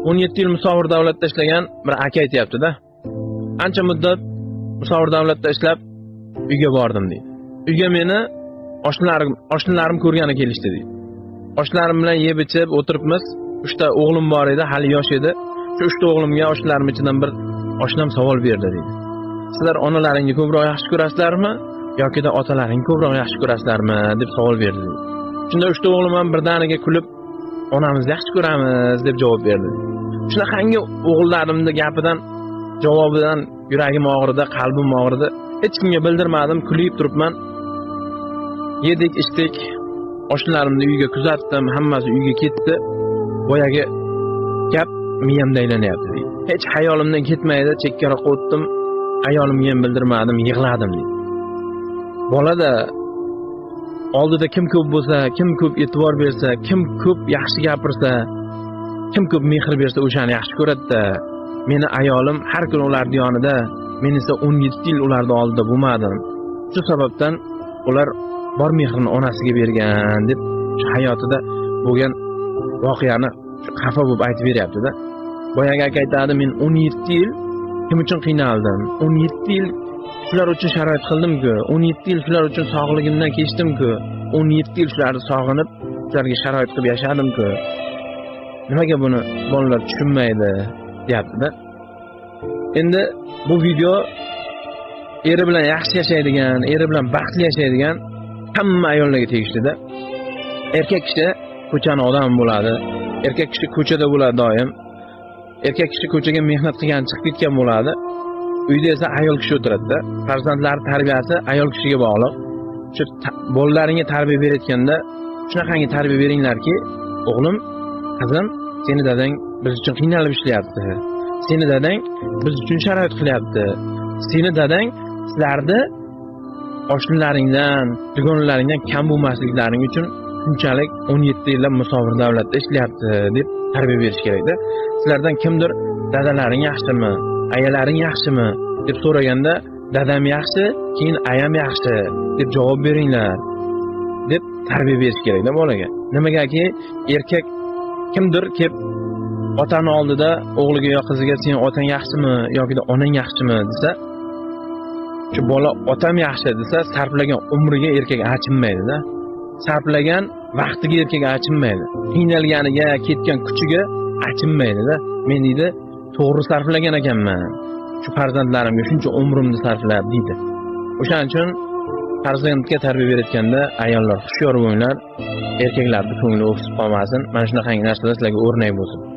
17 yil Musavvir davlatda ishlagan bir aka aytayapti-da. Ancha muddat Musavvir davlatda ishlab uyga bordim deydi. Uyga meni oshnalarim ko'rgani kelishdi deydi. Oshnalarim bilan yeb ichib o'tiribmiz. 3 ta o'g'lim bor edi, hali yosh edi. Shu 3 ta o'g'limga oshnalarim ichidan bir oshnam savol berdi deydi. Sizlar onalaringni ko'proq yaxshi ko'rasizlarmi yoki da otalaringni ko'proq yaxshi ko'rasizlarmi deb savol berdi. Shunda 3 ta o'g'lim ham birdaniga kulib, onamizni yaxshi ko'ramiz deb javob berdi. Shunaqangi o'g'illarimning gapidan, javobidan yuragim og'ridi, qalbim og'ridi. Hech kimga bildirmadim, kulib turibman. Yedik, ichdik. Oshnalarimni uyga kuzatdim, hammasi uyga ketdi. Boyagi gap miyamda aylanyapti deydi. Hech hayolimdan ketmaydi, chekkaroqqa o'tdim. Ayolimga ham bildirmadim, yig'ladim deydi. Bolada oldida kim ko'p bo'lsa, kim ko'p e'tibor bersa, kim ko'p yaxshi gapirsa, kim ko'p mehr bersa, o'shani yaxshi ko'radi-da. Meni ayolim har kun ularning yonida, men esa 17 yil ularning oldida bo'lmadim. Shu sababdan ular bor mehrini onasiga bergan deb hayotida bo'lgan voqeani xafa bo'lib aytib beryapti-da. Boyagi aka aytadi, men 17 yil kim uchun qiynaldim? 17 yil shular uchun sharoit qildim-ku, 17 yil shular uchun sog'ligimdan kechdim-ku, 17 yil shularni sog'inib, shularga sharoit qilib yashadim-ku. Nimaga buni bolalar tushunmaydi, deyapti-da. Endi bu video eri bilan yaxshi yashaydigan, eri bilan baxtli yashaydigan hamma ayollarga tegishli-da. Erkak kishi ko'chani odam bo'ladi. Erkak kishi ko'chada bo'ladi doim. Erkak kishi ko'chaga mehnat qilgan, chiqib ketgan bo'ladi. Uyda esa ayol kishi o'tiradi-da. Farzandlar tarbiyasi ayol kishiga bog'liq. Shu bolalaringga tarbiya berayotganda shunaqangi tarbiya beringlarki, o'g'lim, qizim, seni dadang biz uchun qiynalib ishlayapti. Seni dadang biz uchun sharoit qilyapti. Seni dadang sizlarni oshnalaringdan, dugonalaringdan kam bo'lmasliklaring uchun shunchalik 17 yillab Musavvir davlatda ishlayapti deb tarbiya berish kerak-da. Sizlardan kimdir dadalaring yaxshimi, ayalaring yaxshimi deb so'raganda, dadam yaxshi, keyin ayam yaxshi deb javob beringlar deb tarbiya berish kerak-da bolaga. Nimagaki erkak kimdir kelib otani oldida o'g'liga yo qiziga sen otang yaxshimi yoki da onang yaxshimi desa, shu bola otam yaxshi desa, sarflagan umriga erkak achinmaydi-da. Sarflagan vaqtiga erkak achinmaydi. Qiynalganiga, ketgan kuchiga achinmaydi-da. Men deydi, to'g'ri sarflagan ekanman. Shu farzandlarimga shuncha umrimni sarflab deydi. O'shaning uchun farzandga tarbiya berayotganda ayollar hushyor bo'linglar, erkaklarning ko'ngli o'ksib qolmasin. Mana shunaqangi narsalar sizlarga o'rnak bo'lsin.